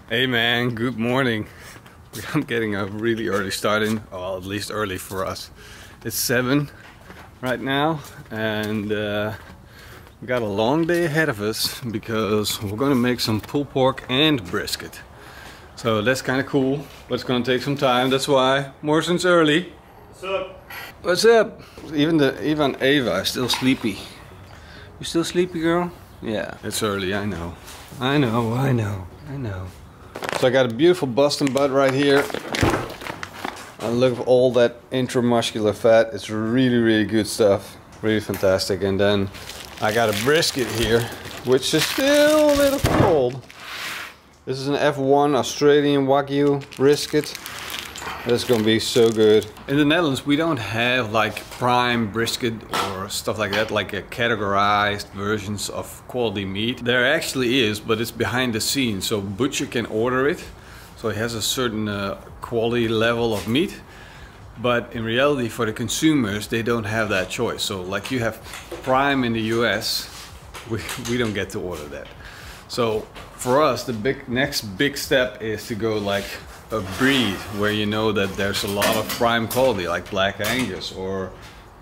Hey man, good morning. I'm getting a really early start in, well, at least early for us. It's 7 right now and we got a long day ahead of us because we're gonna make some pulled pork and brisket. So that's kind of cool, but it's gonna take some time. That's why Morrison's early. What's up? What's up? Even Ava is still sleepy. You still sleepy, girl? Yeah, it's early, I know. I know. So I got a beautiful bust and butt right here. And look at all that intramuscular fat. It's really good stuff. Really fantastic. And then I got a brisket here, which is still a little cold. This is an F1 Australian Wagyu brisket. That's gonna be so good. In the Netherlands, we don't have like prime brisket or stuff like that, like categorized versions of quality meat. There actually is, but it's behind the scenes, so butcher can order it. So it has a certain quality level of meat. But in reality, for the consumers, they don't have that choice. So like you have prime in the US, we don't get to order that. So for us, the next big step is to go like a breed where you know that there's a lot of prime quality, like Black Angus or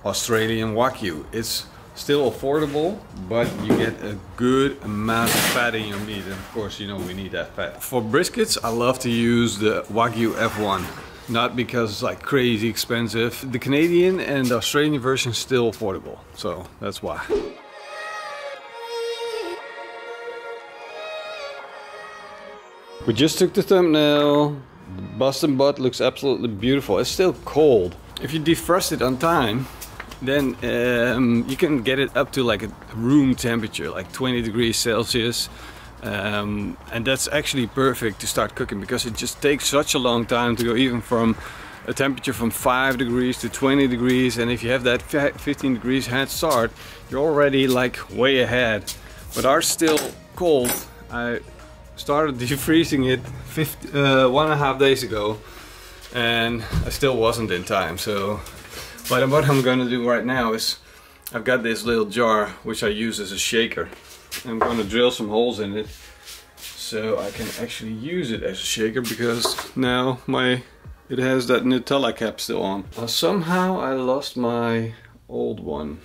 Australian Wagyu. It's still affordable, but you get a good amount of fat in your meat, and of course, you know, we need that fat. For briskets, I love to use the Wagyu F1, not because it's like crazy expensive. The Canadian and the Australian version is still affordable, so that's why. We just took the thumbnail. The bust and butt looks absolutely beautiful. It's still cold. If you defrost it on time, then you can get it up to like a room temperature, like 20 degrees Celsius. And that's actually perfect to start cooking because it just takes such a long time to go even from a temperature from 5 degrees to 20 degrees. And if you have that 15 degrees head start, you're already like way ahead. But ours still cold. I started defreezing it 1.5 days ago and I still wasn't in time. So but what I'm gonna do right now is I've got this little jar which I use as a shaker. I'm gonna drill some holes in it so I can actually use it as a shaker because now it has that Nutella cap still on. Somehow I lost my old one.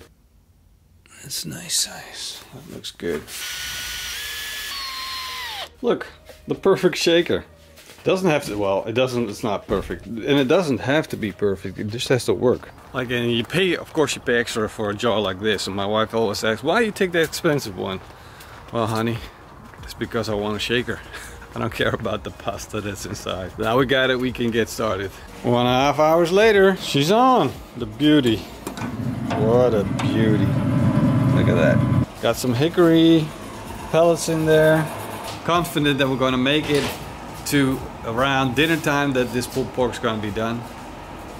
That's nice size. That looks good. Look, the perfect shaker. Doesn't have to, well, it's not perfect. And it doesn't have to be perfect, it just has to work. Like, and you pay, of course you pay extra for a jar like this. And my wife always asks, why you take the expensive one? Well, honey, it's because I want a shaker. I don't care about the pasta that's inside. Now we got it, we can get started. 1.5 hours later, she's on. The beauty. What a beauty. Look at that. Got some hickory pellets in there. Confident that we're going to make it to around dinner time that this pulled pork is going to be done.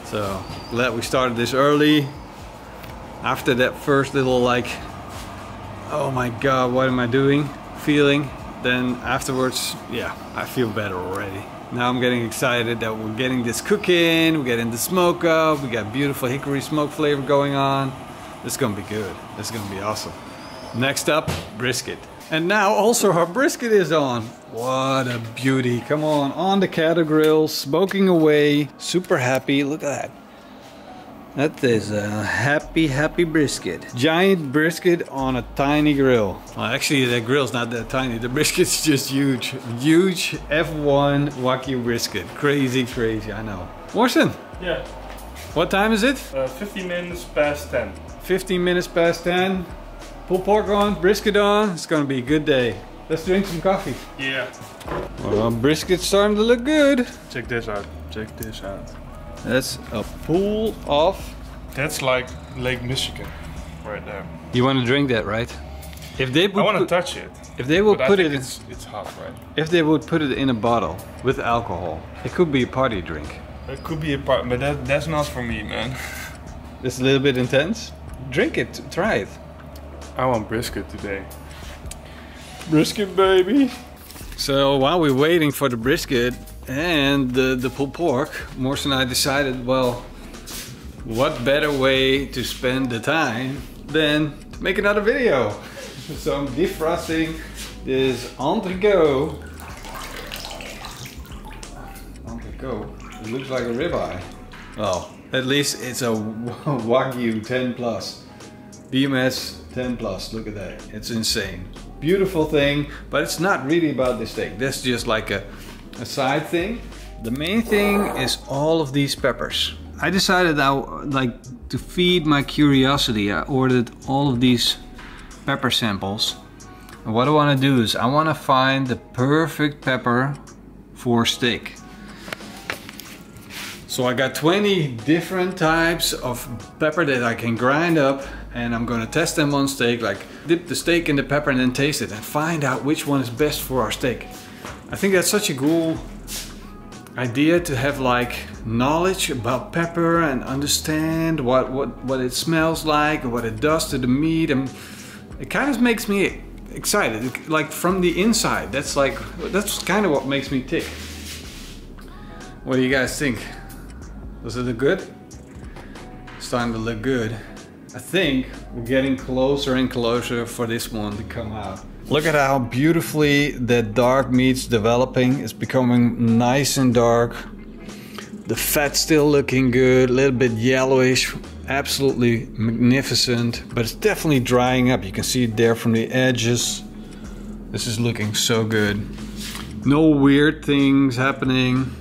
So glad we started this early. After that first little like, oh my god, what am I doing feeling, then afterwards, yeah, I feel better already. Now I'm getting excited that we're getting this cooking, we're getting the smoke up, we got beautiful hickory smoke flavor going on. This is going to be good. This is going to be awesome. Next up, brisket. And now also our brisket is on. What a beauty. Come on the cattle grill, smoking away. Super happy, look at that. That is a happy brisket. Giant brisket on a tiny grill. Well, actually the grill's not that tiny, the brisket's just huge. Huge F1 Wagyu brisket. Crazy, I know. Morrison? Yeah. What time is it? 15 minutes past 10. 15 minutes past 10. Pulled pork on, brisket on. It's gonna be a good day. Let's drink some coffee. Yeah. Well, brisket's starting to look good. Check this out. Check this out. That's a pool of... That's like Lake Michigan, right there. You want to drink that, right? If they would I want to touch it. If they would put it, it's hot, right? If they would put it in a bottle with alcohol, it could be a party drink. It could be a part, but that's not for me, man. It's a little bit intense. Drink it, try it. I want brisket today. Brisket, baby. So while we're waiting for the brisket and the pulled pork, Morse and I decided, well, what better way to spend the time than to make another video. So I'm defrosting this entrecote go. It looks like a ribeye. Well, at least it's a Wagyu 10 plus. BMS 10 plus, look at that. It's insane. Beautiful thing, but it's not really about the steak. That's just like a side thing. The main thing is all of these peppers. I decided I like to feed my curiosity. I ordered all of these pepper samples. And what I want to do is I want to find the perfect pepper for steak. So I got 20 different types of pepper that I can grind up, and I'm gonna test them on steak, like dip the steak in the pepper and then taste it and find out which one is best for our steak. I think that's such a cool idea to have like knowledge about pepper and understand what it smells like and what it does to the meat, and it kind of makes me excited, like from the inside. That's kind of what makes me tick. What do you guys think? Does it look good? It's starting to look good. I think we're getting closer and closer for this one to come out. Look at how beautifully that dark meat's developing. It's becoming nice and dark. The fat's still looking good, a little bit yellowish, absolutely magnificent, but it's definitely drying up. You can see it there from the edges. This is looking so good. No weird things happening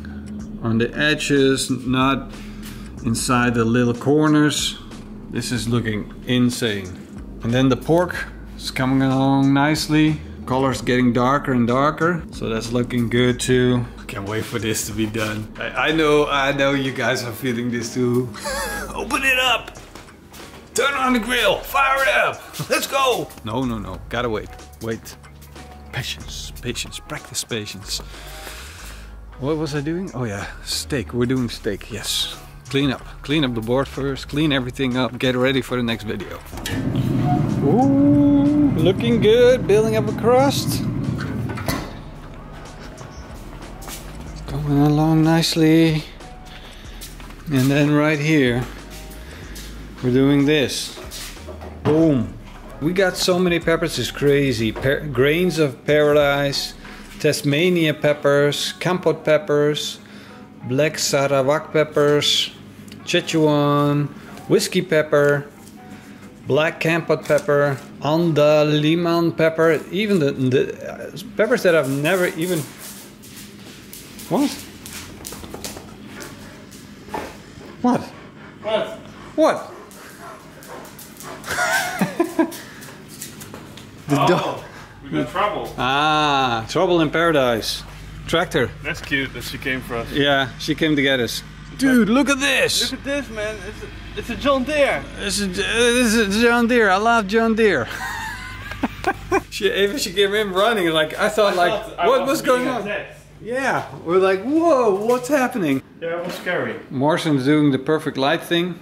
on the edges, not inside the little corners. This is looking insane. And then the pork is coming along nicely. Color's getting darker and darker, so that's looking good too. Can't wait for this to be done. I know you guys are feeling this too. Open it up! Turn on the grill! Fire it up! Let's go! No, gotta wait. Wait. Patience, practice patience. What was I doing? Oh yeah, steak. We're doing steak, yes. Clean up the board first, clean everything up, get ready for the next video. Ooh, looking good, building up a crust. Going along nicely. And then right here, we're doing this. Boom. We got so many peppers, it's crazy. Grains of paradise, Tasmania peppers, Kampot peppers, black Sarawak peppers, Szechuan, whiskey pepper, black Kampot pepper, Andaliman pepper, even the peppers that I've never even... What? What? What? What? We got trouble. Ah, trouble in paradise. Tractor. That's cute that she came for us. Yeah, she came to get us. Dude, look at this! Look at this, man. It's a John Deere. This is John Deere. I love John Deere. She came in running, like I thought, what was going on? Yeah, we're like, whoa, what's happening? Yeah, it was scary. Morrison's doing the perfect light thing.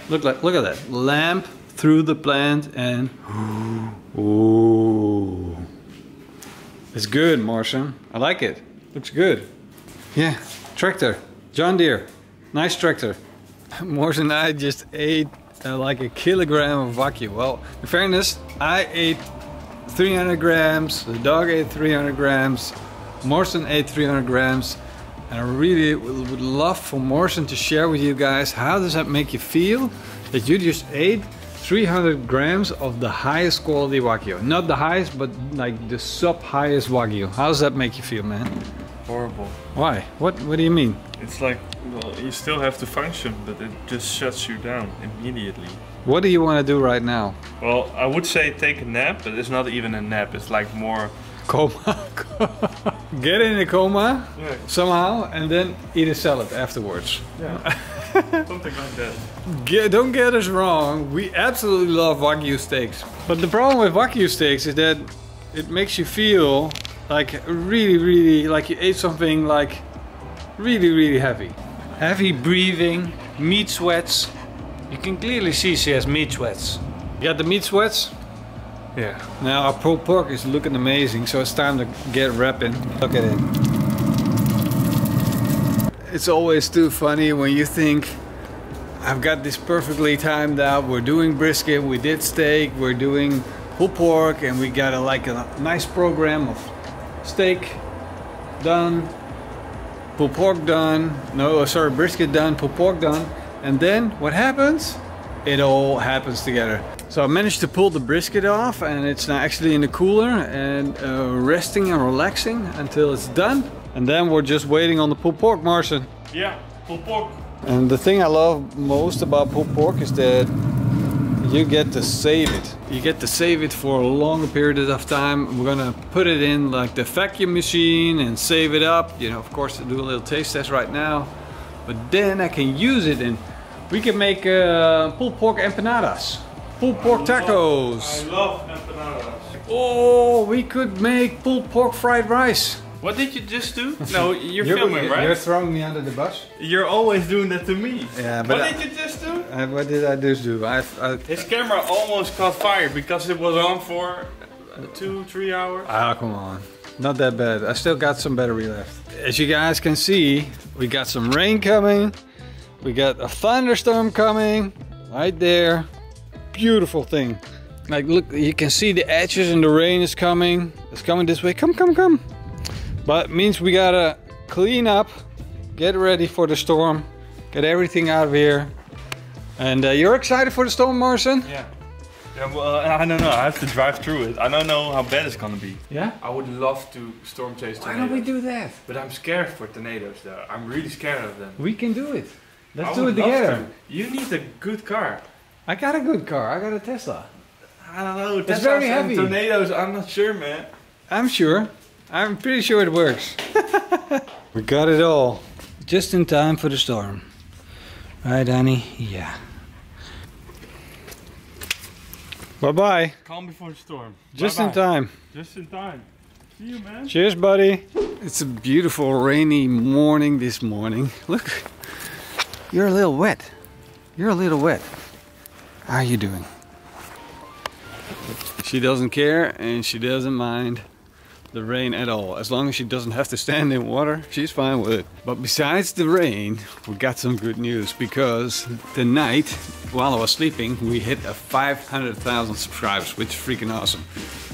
Look at that lamp through the plant, and ooh, it's good, Morrison. I like it. Looks good. Yeah, tractor, John Deere, nice tractor. Morrison and I just ate like a kilogram of Wagyu. Well, in fairness, I ate 300 grams. The dog ate 300 grams. Morrison ate 300 grams. And I really would love for Morrison to share with you guys, how does that make you feel that you just ate 300 grams of the highest quality Wagyu? Not the highest, but like the sub-highest Wagyu. How does that make you feel, man? Horrible. Why? What do you mean? It's like, well, you still have to function, but it just shuts you down immediately. What do you want to do right now? Well, I would say take a nap, but it's not even a nap. It's like more... Coma. Get in a coma, yeah, somehow, and then eat a salad afterwards. Yeah. Something like that. Don't get us wrong, we absolutely love Wagyu steaks. But the problem with Wagyu steaks is that it makes you feel like really like you ate something like really heavy. Heavy breathing, meat sweats. You can clearly see she has meat sweats. You got the meat sweats? Yeah. Now our pulled pork is looking amazing, so it's time to get wrapping. Look at it. It's always too funny when you think, I've got this perfectly timed out. We're doing brisket, we did steak, we're doing pulled pork, and we got a nice program of steak done. pulled pork done. No, sorry, brisket done, pulled pork done. And then what happens? It all happens together. So I managed to pull the brisket off, and it's now actually in the cooler and resting and relaxing until it's done. And then we're just waiting on the pulled pork, Marcin. Yeah, pulled pork. And the thing I love most about pulled pork is that you get to save it. You get to save it for a longer period of time. We're gonna put it in like the vacuum machine and save it up. You know, of course, do a little taste test right now. But then I can use it and we can make pulled pork empanadas. Pulled pork tacos. I love empanadas. Oh, we could make pulled pork fried rice. What did you just do? No, you're filming, right? You're throwing me under the bus. You're always doing that to me. Yeah, but what did you just do? What did I just do? His camera almost caught fire because it was on for 2-3 hours. Ah, come on. Not that bad. I still got some battery left. As you guys can see, we got some rain coming. We got a thunderstorm coming right there. Beautiful thing. Like, look, you can see the edges and the rain is coming. It's coming this way. Come, come, come. But it means we gotta clean up, get ready for the storm, get everything out of here. And you're excited for the storm, Marcin? Yeah. Yeah, well, I don't know. I have to drive through it. I don't know how bad it's gonna be. Yeah? I would love to storm chase tornadoes. Why don't we do that? But I'm scared for tornadoes though. I'm really scared of them. We can do it. Let's I do it would love together. to. You need a good car. I got a good car. I got a Tesla. I don't know. It's very heavy. Tornadoes, I'm not sure, man. I'm sure. I'm pretty sure it works. We got it all. Just in time for the storm. Right, honey? Yeah. Bye-bye. Calm before the storm. Just Bye-bye. in time. Just in time. See you, man. Cheers, buddy. It's a beautiful rainy morning this morning. Look, you're a little wet. You're a little wet. How are you doing? She doesn't care and she doesn't mind the rain at all. As long as she doesn't have to stand in water, she's fine with it. But besides the rain, we got some good news because tonight, while I was sleeping, we hit a 500,000 subscribers, which is freaking awesome.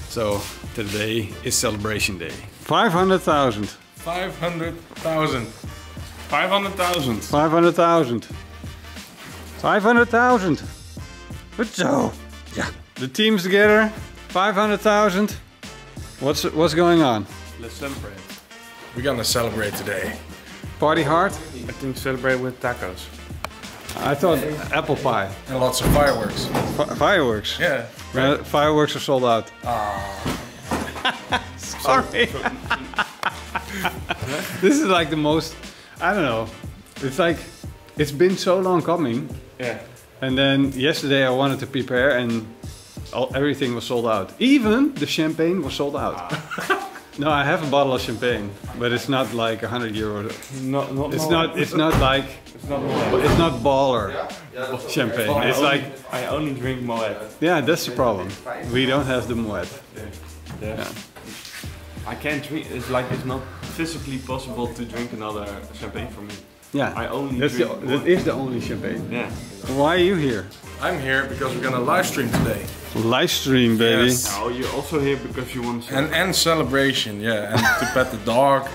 So today is celebration day. 500,000. 500,000. 500,000. 500,000. 500,000. Good so. Yeah. The team's together. 500,000. What's going on? Let's celebrate. We're gonna celebrate today. Party hard? I think celebrate with tacos. I thought apple pie. And lots of fireworks. Fireworks. Yeah. Fireworks are sold out. Sorry. This is like the most, I don't know. It's like, it's been so long coming. Yeah. And then yesterday I wanted to prepare and everything was sold out. Even the champagne was sold out. No, I have a bottle of champagne, but it's not like €100. It's not like, it's not baller champagne. It's like, I only drink Moet. yeah, that's the problem. We don't have the Moet. Yeah. I can't drink. It's like it's not physically possible to drink another champagne for me. Yeah, I only that is the only champagne. Yeah. Why are you here? I'm here because we're gonna live stream today. Live stream, baby. Yes. Oh, you're also here because you want to. And celebration, yeah. And to pet the dog.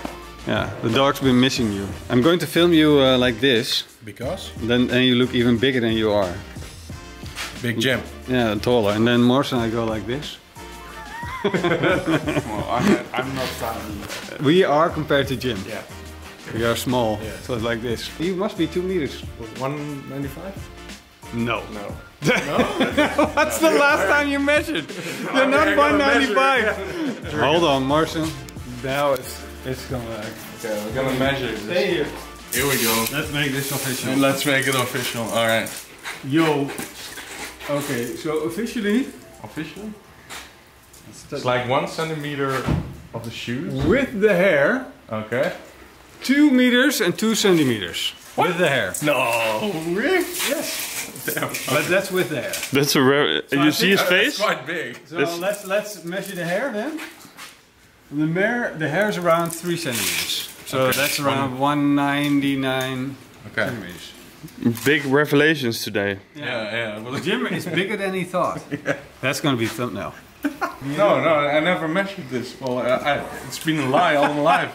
Yeah, the dog's been missing you. I'm going to film you like this. Because? Then you look even bigger than you are. Big Jim. Yeah, taller. And then Marcin and I go like this. Well, I'm not tiny. We are compared to Jim. Yeah. We are small. Yeah. So it's like this. You must be 2 meters. 195? No. No. What's the last time you measured? You're not 195. Hold on, Marcin. Now it's going back. Okay, we're gonna measure this. Stay here. Here we go. Let's make this official. Let's make it official. Alright. Yo. Okay, so officially. Official? It's like 1 centimeter of the shoes. With the hair. Okay. 2 meters and 2 centimeters. What? With the hair. No, really? Yes. Damn. But that's with the hair. That's a rare. You see his face? It's quite big. So let's measure the hair then. The hair is around 3 centimeters. So Okay. that's around 199 Okay. centimeters. Big revelations today. Yeah. Well, Jim is bigger than he thought. That's gonna be thumbnail. no, I never measured this. Well, it's been a lie all my life.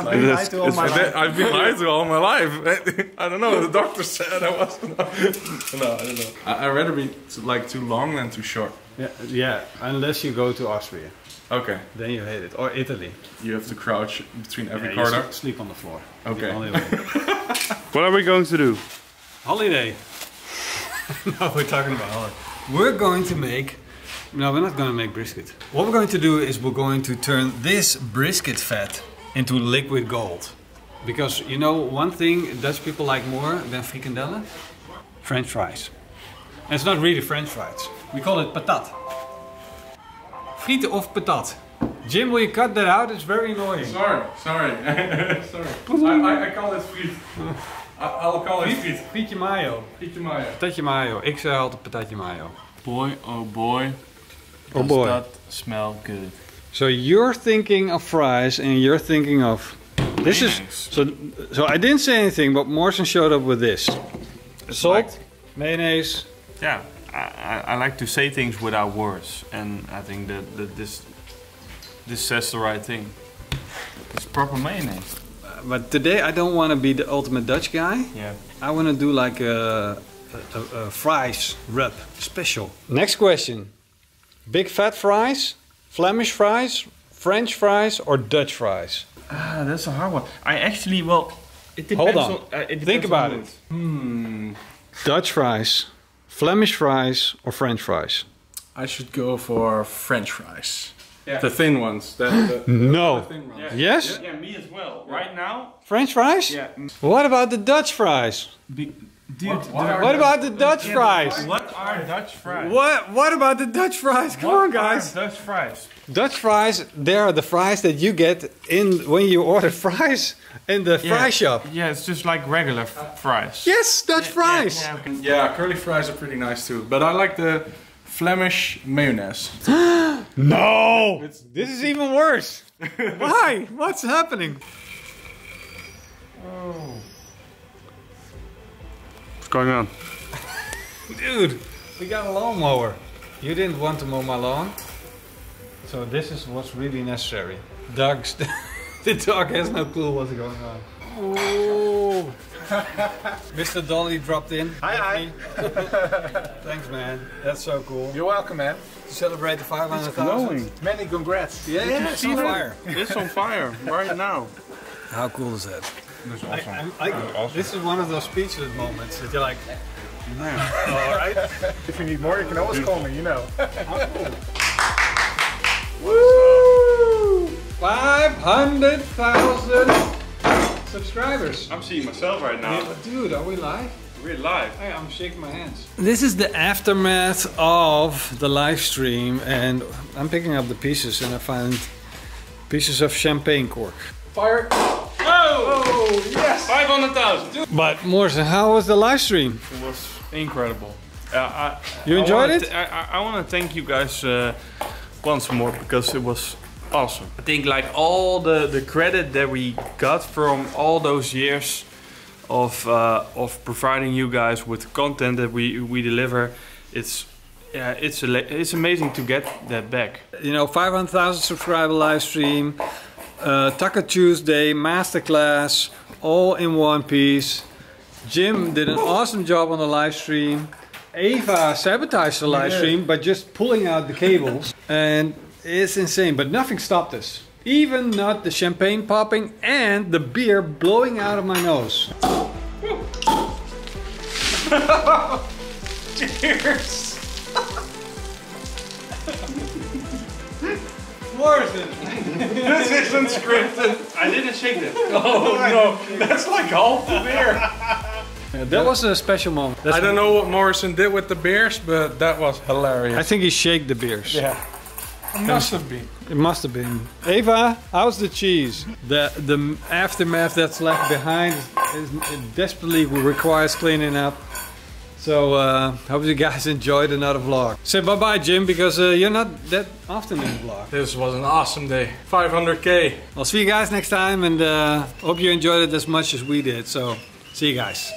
I've been lied to all my life. I've been lied to all my life. I don't know. The doctor said I wasn't. No, I don't know. I'd rather be like too long than too short. Yeah, unless you go to Austria. Okay. Then you hate it. Or Italy. You have to crouch between every You corner. sleep on the floor. Okay. The only way. What are we going to do? Holiday. No, we're talking about holiday. We're going to make... No, we're not going to make brisket. What we're going to do is we're going to turn this brisket fat into liquid gold. Because, you know, one thing Dutch people like more than frikandellen? French fries. And it's not really French fries. We call it patat. Frieten of patat. Jim, will you cut that out? It's very annoying. Sorry. Sorry. I call it friet. I'll call it friet. Frietje mayo. Frietje mayo. Patatje mayo. Ik zeg altijd patatje mayo. Boy, oh boy. Oh boy. Does that smell good? So you're thinking of fries and you're thinking of... This is... So I didn't say anything, but Morrison showed up with this. Salt, mayonnaise. Yeah, I like to say things without words, and I think that this says the right thing. It's proper mayonnaise. But today I don't want to be the ultimate Dutch guy. Yeah. I want to do like a fries rub special. Next question. Big fat fries, Flemish fries, French fries or Dutch fries? Ah, that's a hard one. I actually, well, it depends. Hold on. It depends Think about on it. Dutch fries, Flemish fries or French fries? I should go for French fries. Yeah. The thin ones. No. The thin ones. Yeah. Yes? Yeah, me as well. Right now. French fries? Yeah. What about the Dutch fries? Dude, What about the Dutch fries? what are Dutch fries? What about the Dutch fries? Come on, guys. Dutch fries. Dutch fries, they are the fries that you get in when you order fries in the fry shop. Yeah, it's just like regular fries. Yes, Dutch fries. Yeah, curly fries are pretty nice too. But I like the Flemish mayonnaise. No! This is even worse. Why? What's happening? Oh. What's going on? Dude, we got a lawnmower. You didn't want to mow my lawn. So this is what's really necessary. Dogs, the dog has no clue what's going on. Oh. Mr. Dolly dropped in. Hi. Thanks, man. That's so cool. You're welcome, man. To celebrate the 500,000. Many congrats. Yeah, it's on fire. It's on fire right now. How cool is that? That's awesome. This is one of those speechless moments that you're like, All right. If you need more, you can always call me, you know. woo! 500,000 subscribers. I'm seeing myself right now. Yeah, dude, are we live? We're live. Hey, I'm shaking my hands. This is the aftermath of the live stream, and I'm picking up the pieces, and I find pieces of champagne cork. Fire! Oh, yes! 500,000. But Morrison, how was the live stream? It was incredible. You enjoyed it? I want to thank you guys once more because it was awesome. I think like all the credit that we got from all those years of providing you guys with content that we deliver, it's amazing to get that back. You know, 500,000 subscriber live stream, Taco Tuesday, masterclass, all in one piece. Jim did an awesome job on the live stream. Eva sabotaged the live stream by just pulling out the cables. And it's insane, but nothing stopped us. Even not the champagne popping and the beer blowing out of my nose. Cheers! Morrison! This isn't scripted. I didn't shake that. Oh no, that's like half the beer. That was a special moment. I don't know what Morrison did with the beers, but that was hilarious. I think he shaked the beers. Yeah. It must have been. It must have been. Eva, how's the cheese? The aftermath that's left behind it desperately requires cleaning up. So hope you guys enjoyed another vlog. Say bye-bye, Jim, because you're not that often in the vlog. This was an awesome day. 500K. I'll see you guys next time, and hope you enjoyed it as much as we did. So see you guys.